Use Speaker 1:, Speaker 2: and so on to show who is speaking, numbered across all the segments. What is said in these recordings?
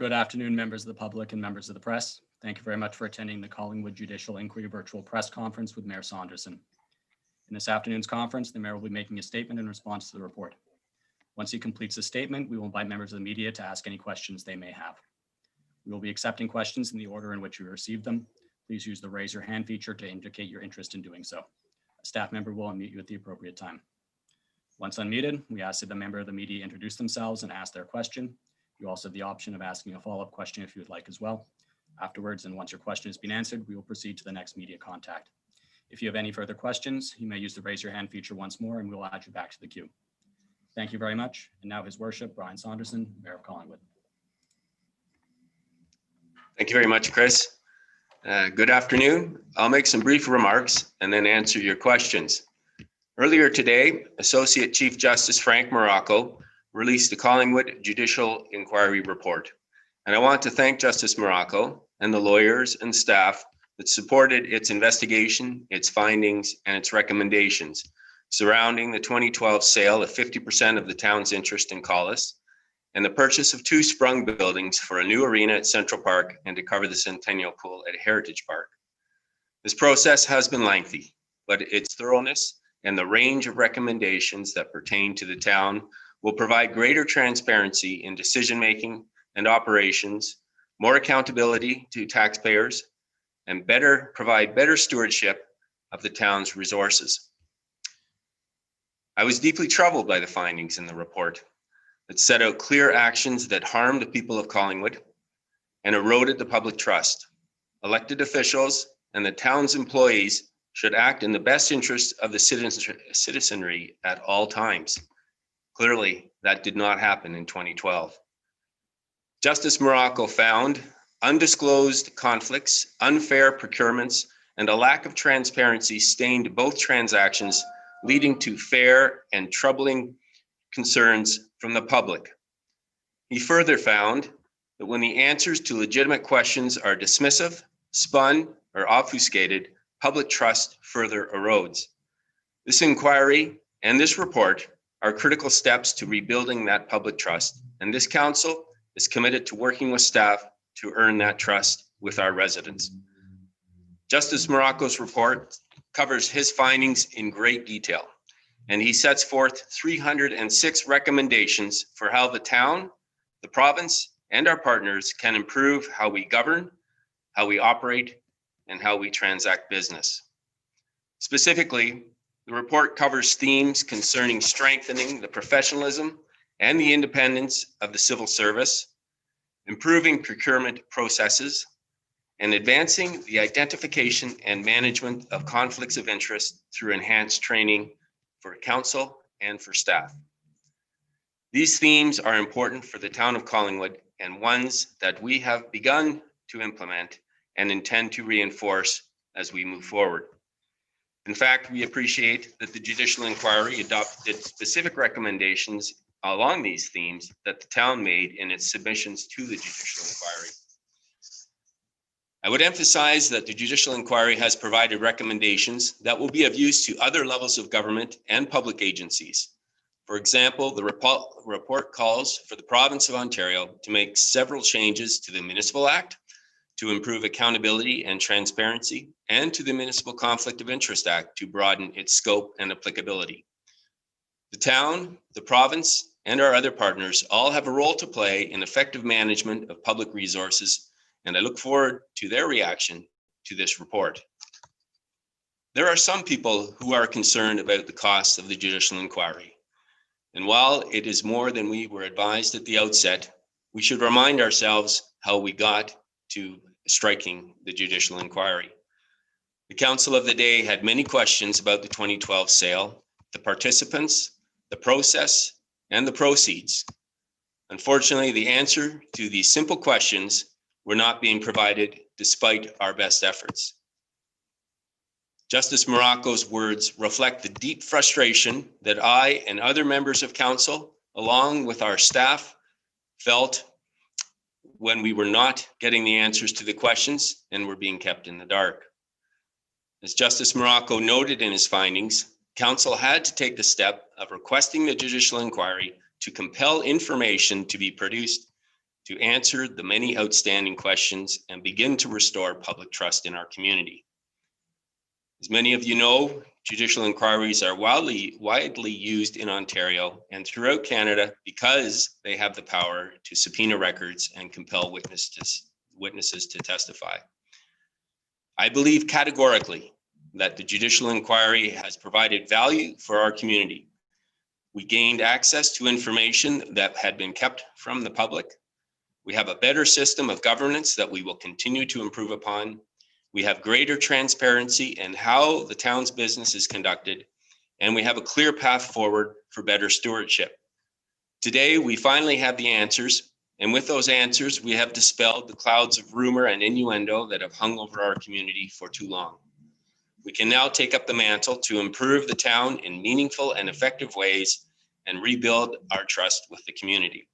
Speaker 1: Good afternoon, members of the public and members of the press. Thank you very much for attending the Collingwood Judicial Inquiry Virtual Press Conference with Mayor Saunderson. In this afternoon's conference, the Mayor will be making a statement in response to the report. Once he completes the statement, we will invite members of the media to ask any questions they may have. We will be accepting questions in the order in which we received them. Please use the raise your hand feature to indicate your interest in doing so. A staff member will unmute you at the appropriate time. Once unmuted, we ask that the member of the media introduce themselves and ask their question. You also have the option of asking a follow-up question if you would like as well. Afterwards, and once your question has been answered, we will proceed to the next media contact. If you have any further questions, you may use the raise your hand feature once more and we will add you back to the queue. Thank you very much. And now His Worship, Brian Saunderson, Mayor of Collingwood.
Speaker 2: Thank you very much, Chris. Good afternoon. I'll make some brief remarks and then answer your questions. Earlier today, Associate Chief Justice Frank Morocco released the Collingwood Judicial Inquiry Report. And I want to thank Justice Morocco and the lawyers and staff that supported its investigation, its findings, and its recommendations surrounding the 2012 sale of 50% of the town's interest in Collis and the purchase of 2 sprung buildings for a new arena at Central Park and to cover the Centennial Pool at Heritage Park. This process has been lengthy, but its thoroughness and the range of recommendations that pertain to the town will provide greater transparency in decision-making and operations, more accountability to taxpayers, and provide better stewardship of the town's resources. I was deeply troubled by the findings in the report that set out clear actions that harmed the people of Collingwood and eroded the public trust. Elected officials and the town's employees should act in the best interest of the citizenry at all times. Clearly, that did not happen in 2012. Justice Morocco found undisclosed conflicts, unfair procurements, and a lack of transparency stained both transactions, leading to fair and troubling concerns from the public. He further found that when the answers to legitimate questions are dismissive, spun, or obfuscated, public trust further erodes. This inquiry and this report are critical steps to rebuilding that public trust, and this council is committed to working with staff to earn that trust with our residents. Justice Morocco's report covers his findings in great detail, and he sets forth 306 recommendations for how the town, the province, and our partners can improve how we govern, how we operate, and how we transact business. Specifically, the report covers themes concerning strengthening the professionalism and the independence of the civil service, improving procurement processes, and advancing the identification and management of conflicts of interest through enhanced training for council and for staff. These themes are important for the town of Collingwood and ones that we have begun to implement and intend to reinforce as we move forward. In fact, we appreciate that the Judicial Inquiry adopted specific recommendations along these themes that the town made in its submissions to the Judicial Inquiry. I would emphasize that the Judicial Inquiry has provided recommendations that will be of use to other levels of government and public agencies. For example, the report calls for the province of Ontario to make several changes to the Municipal Act to improve accountability and transparency, and to the Municipal Conflict of Interest Act to broaden its scope and applicability. The town, the province, and our other partners all have a role to play in effective management of public resources, and I look forward to their reaction to this report. There are some people who are concerned about the costs of the Judicial Inquiry. And while it is more than we were advised at the outset, we should remind ourselves how we got to striking the Judicial Inquiry. The Council of the Day had many questions about the 2012 sale, the participants, the process, and the proceeds. Unfortunately, the answer to these simple questions were not being provided despite our best efforts. Justice Morocco's words reflect the deep frustration that I and other members of Council, along with our staff, felt when we were not getting the answers to the questions and were being kept in the dark. As Justice Morocco noted in his findings, Council had to take the step of requesting the Judicial Inquiry to compel information to be produced to answer the many outstanding questions and begin to restore public trust in our community. As many of you know, judicial inquiries are widely used in Ontario and throughout Canada because they have the power to subpoena records and compel witnesses to testify. I believe categorically that the judicial inquiry has provided value for our community. We gained access to information that had been kept from the public. We have a better system of governance that we will continue to improve upon. We have greater transparency in how the town's business is conducted, and we have a clear path forward for better stewardship. Today, we finally have the answers, and with those answers, we have dispelled the clouds of rumor and innuendo that have hung over our community for too long. We can now take up the mantle to improve the town in meaningful and effective ways and rebuild our trust with the community.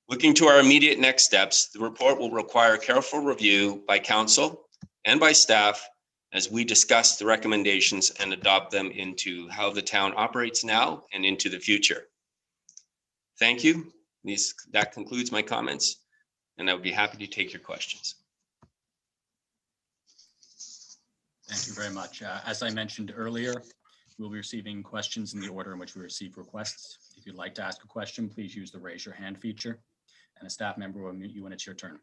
Speaker 2: Looking to our immediate next steps, the report will require careful review by council and by staff as we discuss the recommendations and adopt them into how the town operates now and into the future. Thank you. That concludes my comments, and I would be happy to take your questions.
Speaker 1: Thank you very much. As I mentioned earlier, we'll be receiving questions in the order in which we receive requests. If you'd like to ask a question, please use the raise your hand feature, and a staff member will mute you when it's your turn.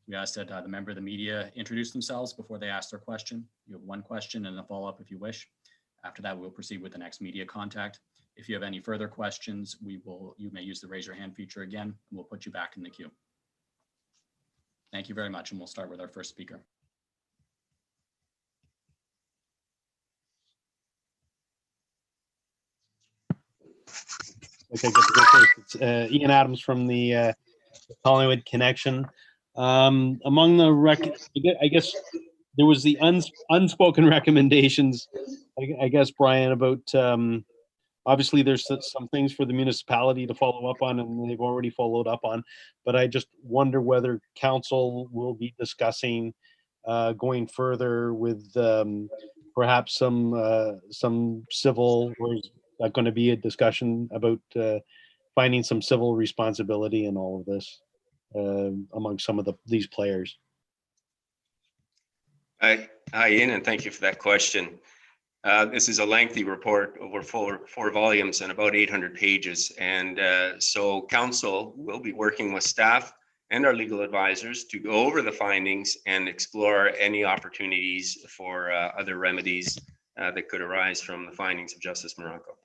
Speaker 1: We ask that the member of the media introduce themselves before they ask their question. You have one question and a follow-up if you wish. After that, we'll proceed with the next media contact. If you have any further questions, you may use the raise your hand feature again, and we'll put you back in the queue. Thank you very much, and we'll start with our first speaker.
Speaker 3: Okay, good to go first. It's Ian Adams from the Hollywood Connection. Among the I guess there was the unspoken recommendations. I guess, Brian, about obviously there's some things for the municipality to follow up on, and they've already followed up on. But I just wonder whether council will be discussing going further with perhaps some civil, or is that going to be a discussion about finding some civil responsibility in all of this among some of these players?
Speaker 2: Hi, Ian, and thank you for that question. This is a lengthy report over four volumes and about 800 pages. And so council will be working with staff and our legal advisors to go over the findings and explore any opportunities for other remedies that could arise from the findings of Justice Marocco.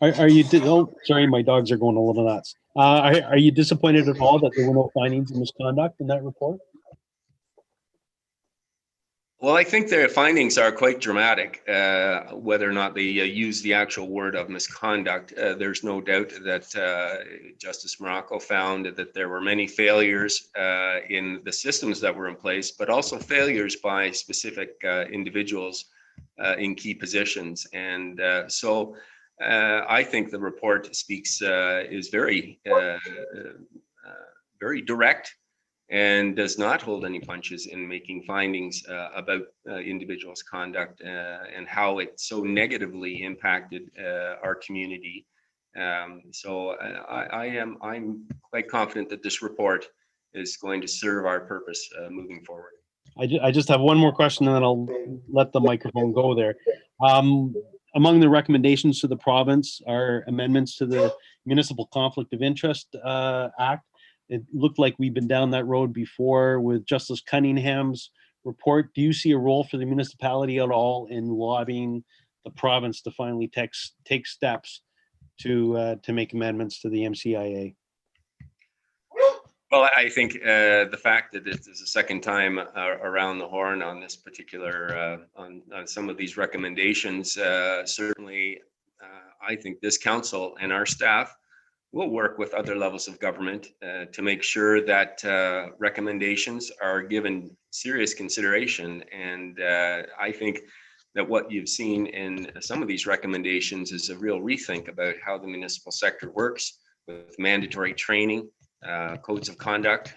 Speaker 3: Are you? Oh, sorry, my dogs are going a little nuts. Are you disappointed at all that there were no findings of misconduct in that report?
Speaker 2: Well, I think their findings are quite dramatic. Whether or not they use the actual word of misconduct, there's no doubt that Justice Marocco found that there were many failures in the systems that were in place, but also failures by specific individuals in key positions. And so I think the report is very direct and does not hold any punches in making findings about individuals' conduct and how it so negatively impacted our community. So I'm quite confident that this report is going to serve our purpose moving forward.
Speaker 3: I just have one more question, and then I'll let the microphone go there. Among the recommendations to the province are amendments to the Municipal Conflict of Interest Act. It looked like we've been down that road before with Justice Cunningham's report. Do you see a role for the municipality at all in lobbying the province to finally take steps to make amendments to the MCIA?
Speaker 2: Well, I think the fact that this is the second time around the horn on this particular, on some of these recommendations, certainly I think this council and our staff will work with other levels of government to make sure that recommendations are given serious consideration. And I think that what you've seen in some of these recommendations is a real rethink about how the municipal sector works, with mandatory training, codes of conduct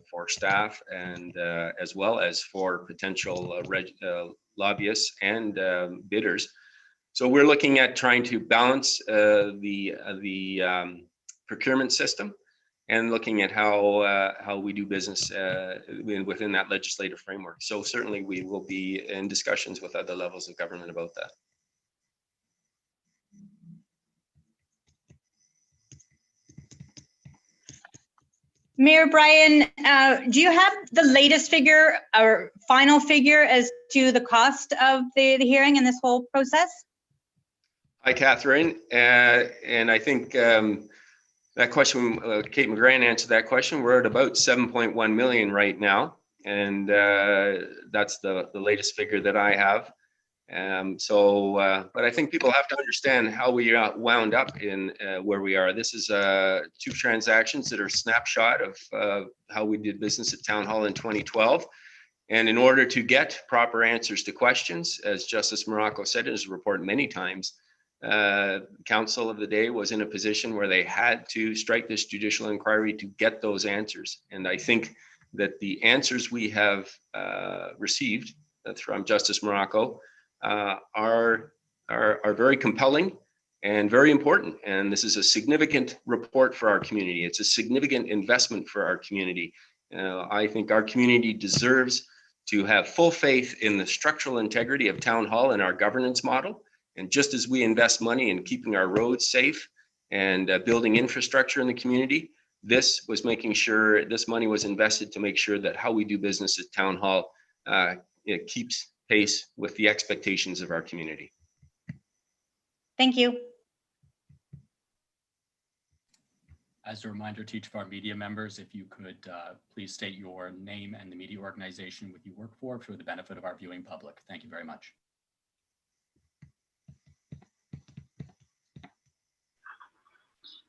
Speaker 2: for staff, and as well as for potential lobbyists and bidders. So we're looking at trying to balance the procurement system and looking at how we do business within that legislative framework. So certainly we will be in discussions with other levels of government about that.
Speaker 4: Mayor Brian, do you have the latest figure or final figure as to the cost of the hearing and this whole process?
Speaker 2: Hi, Catherine. And I think that question, Kate McGran answered that question. We're at about 7.1 million right now. And that's the latest figure that I have. But I think people have to understand how we wound up in where we are. This is 2 transactions that are a snapshot of how we did business at Town Hall in 2012. And in order to get proper answers to questions, as Justice Morocco said in his report many times, council of the day was in a position where they had to strike this judicial inquiry to get those answers. And I think that the answers we have received from Justice Morocco are very compelling and very important. And this is a significant report for our community. It's a significant investment for our community. I think our community deserves to have full faith in the structural integrity of Town Hall and our governance model. And just as we invest money in keeping our roads safe and building infrastructure in the community, this was making sure this money was invested to make sure that how we do business at Town Hall it keeps pace with the expectations of our community.
Speaker 4: Thank you.
Speaker 1: As a reminder to each of our media members, if you could please state your name and the media organization you work for the benefit of our viewing public. Thank you very much.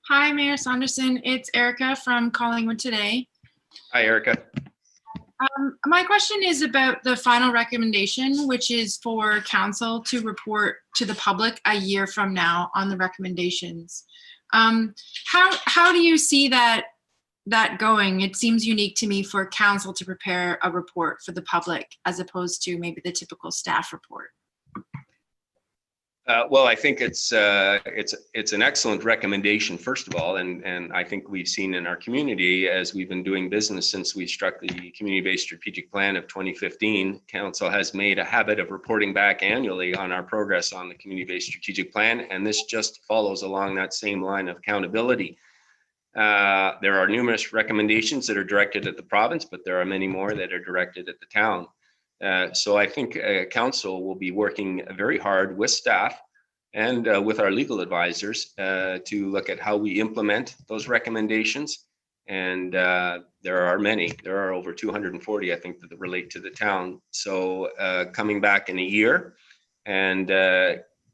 Speaker 5: Hi, Mayor Saunderson. It's Erica from Collingwood Today.
Speaker 2: Hi, Erica.
Speaker 5: My question is about the final recommendation, which is for council to report to the public a year from now on the recommendations. How do you see that going? It seems unique to me for council to prepare a report for the public as opposed to maybe the typical staff report.
Speaker 2: Well, I think it's an excellent recommendation, first of all, and I think we've seen in our community as we've been doing business since we struck the community-based strategic plan of 2015. Council has made a habit of reporting back annually on our progress on the community-based strategic plan, and this just follows along that same line of accountability. There are numerous recommendations that are directed at the province, but there are many more that are directed at the town. So I think council will be working very hard with staff and with our legal advisors to look at how we implement those recommendations. And there are many. There are over 240, I think, that relate to the town. So coming back in a year and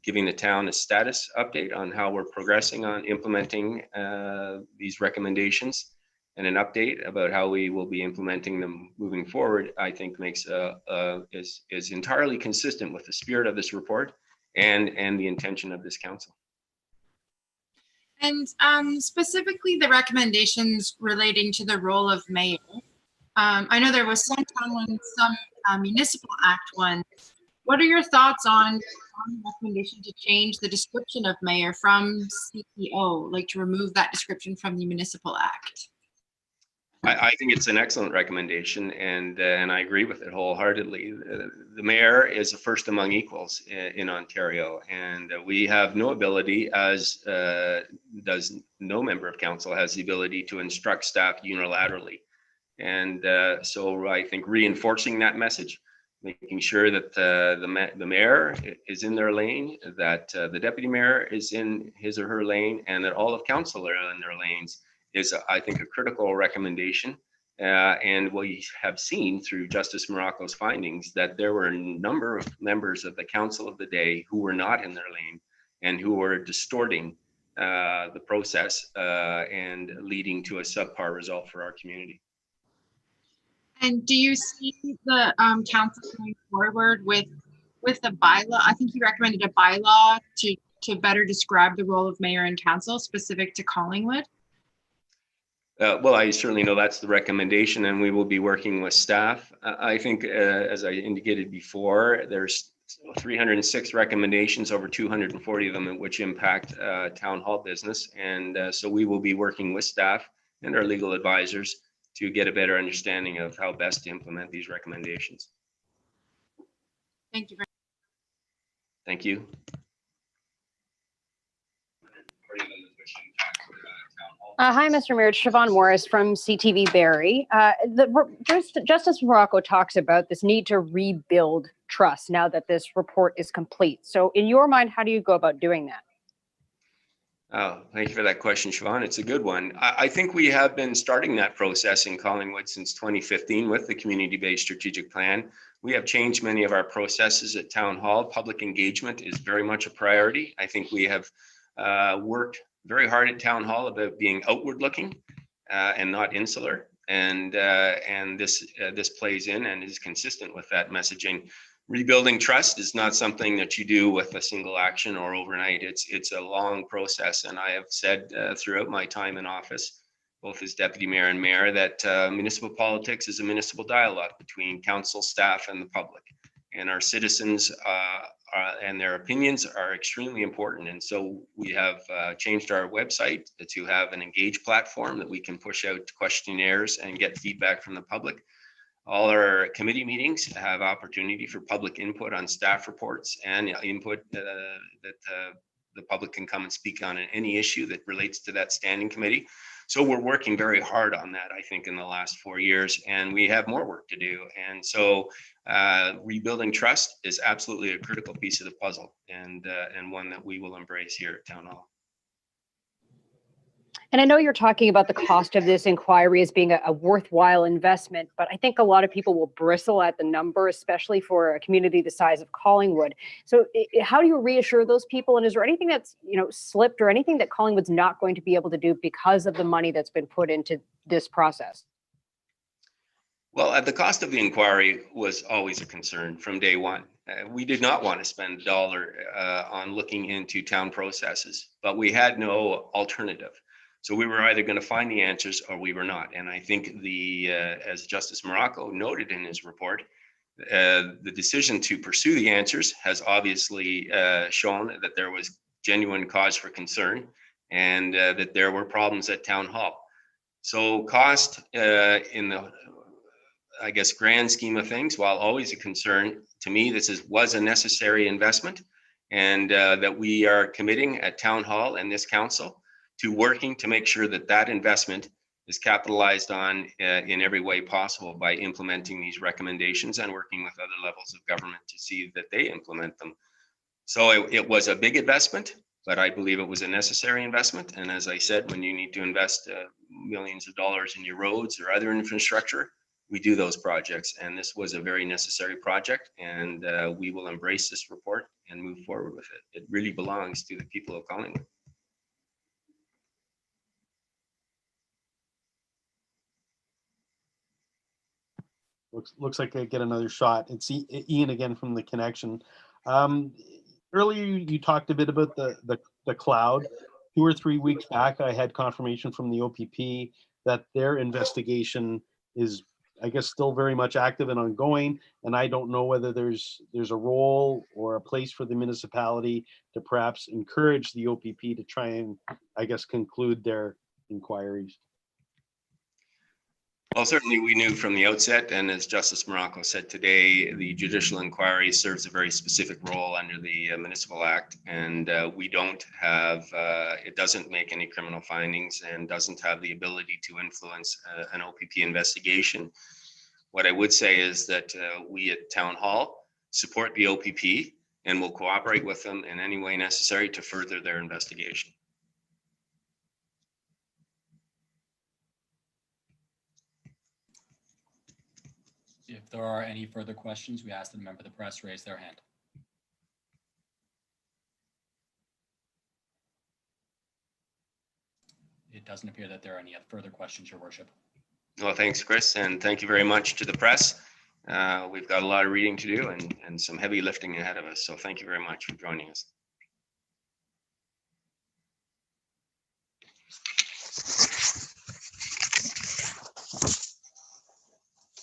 Speaker 2: giving the town a status update on how we're progressing on implementing these recommendations, and an update about how we will be implementing them moving forward, I think is entirely consistent with the spirit of this report and the intention of this council.
Speaker 5: And specifically the recommendations relating to the role of mayor. I know there was some town ones, some municipal act ones. What are your thoughts on the recommendation to change the description of mayor from CPO, like to remove that description from the municipal act?
Speaker 2: I think it's an excellent recommendation, and I agree with it wholeheartedly. The mayor is a first among equals in Ontario, and we have no ability, as does no member of council, has the ability to instruct staff unilaterally. And so I think reinforcing that message, making sure that the mayor is in their lane, that the deputy mayor is in his or her lane, and that all of council are in their lanes, is, I think, a critical recommendation. And we have seen through Justice Morocco's findings that there were a number of members of the council of the day who were not in their lane and who were distorting the process and leading to a subpar result for our community.
Speaker 5: And do you see the council going forward with the bylaw? I think you recommended a bylaw to better describe the role of mayor and council specific to Collingwood.
Speaker 2: Well, I certainly know that's the recommendation, and we will be working with staff. I think, as I indicated before, there's 306 recommendations, over 240 of them which impact town hall business. And so we will be working with staff and our legal advisors to get a better understanding of how best to implement these recommendations.
Speaker 5: Thank you very
Speaker 2: Thank you.
Speaker 6: Hi, Mr. Mayor. It's Siobhan Morris from CTV Barrie. Justice Morocco talks about this need to rebuild trust now that this report is complete. So in your mind, how do you go about doing that?
Speaker 2: Oh, thank you for that question, Siobhan. It's a good one. I think we have been starting that process in Collingwood since 2015 with the community-based strategic plan. We have changed many of our processes at Town Hall. Public engagement is very much a priority. I think we have worked very hard at Town Hall about being outward looking and not insular. And this plays in and is consistent with that messaging. Rebuilding trust is not something that you do with a single action or overnight. It's a long process. And I have said throughout my time in office, both as deputy mayor and mayor, that municipal politics is a municipal dialogue between council, staff, and the public. And our citizens and their opinions are extremely important. And so we have changed our website to have an engaged platform that we can push out questionnaires and get feedback from the public. All our committee meetings have opportunity for public input on staff reports and input that the public can come and speak on any issue that relates to that standing committee. So we're working very hard on that, I think, in the last 4 years, and we have more work to do. And so rebuilding trust is absolutely a critical piece of the puzzle, and one that we will embrace here at Town Hall.
Speaker 6: And I know you're talking about the cost of this inquiry as being a worthwhile investment, but I think a lot of people will bristle at the number, especially for a community the size of Collingwood. So how do you reassure those people? And is there anything that's, slipped or anything that Collingwood's not going to be able to do because of the money that's been put into this process?
Speaker 2: Well, the cost of the inquiry was always a concern from day one. We did not want to spend $1 on looking into town processes, but we had no alternative. So we were either going to find the answers or we were not. And I think as Justice Morocco noted in his report, the decision to pursue the answers has obviously shown that there was genuine cause for concern and that there were problems at Town Hall. So cost in the, I guess, grand scheme of things, while always a concern, to me, this was a necessary investment, and that we are committing at Town Hall and this council to working to make sure that that investment is capitalized on in every way possible by implementing these recommendations and working with other levels of government to see that they implement them. So it was a big investment, but I believe it was a necessary investment. And as I said, when you need to invest millions of dollars in your roads or other infrastructure, we do those projects. And this was a very necessary project, and we will embrace this report and move forward with it. It really belongs to the people of Collingwood.
Speaker 3: Looks like I get another shot. It's Ian again from The Connection. Earlier, you talked a bit about the cloud. 2 or 3 weeks back, I had confirmation from the OPP that their investigation is, I guess, still very much active and ongoing. And I don't know whether there's a role or a place for the municipality to perhaps encourage the OPP to try and, I guess, conclude their inquiries.
Speaker 2: Well, certainly we knew from the outset, and as Justice Morocco said today, the judicial inquiry serves a very specific role under the Municipal Act, and we don't have, it doesn't make any criminal findings and doesn't have the ability to influence an OPP investigation. What I would say is that we at Town Hall support the OPP and will cooperate with them in any way necessary to further their investigation.
Speaker 1: If there are any further questions, we ask that a member of the press raise their hand. It doesn't appear that there are any further questions, Your Worship.
Speaker 2: Well, thanks, Chris, and thank you very much to the press. We've got a lot of reading to do and some heavy lifting ahead of us, so thank you very much for joining us.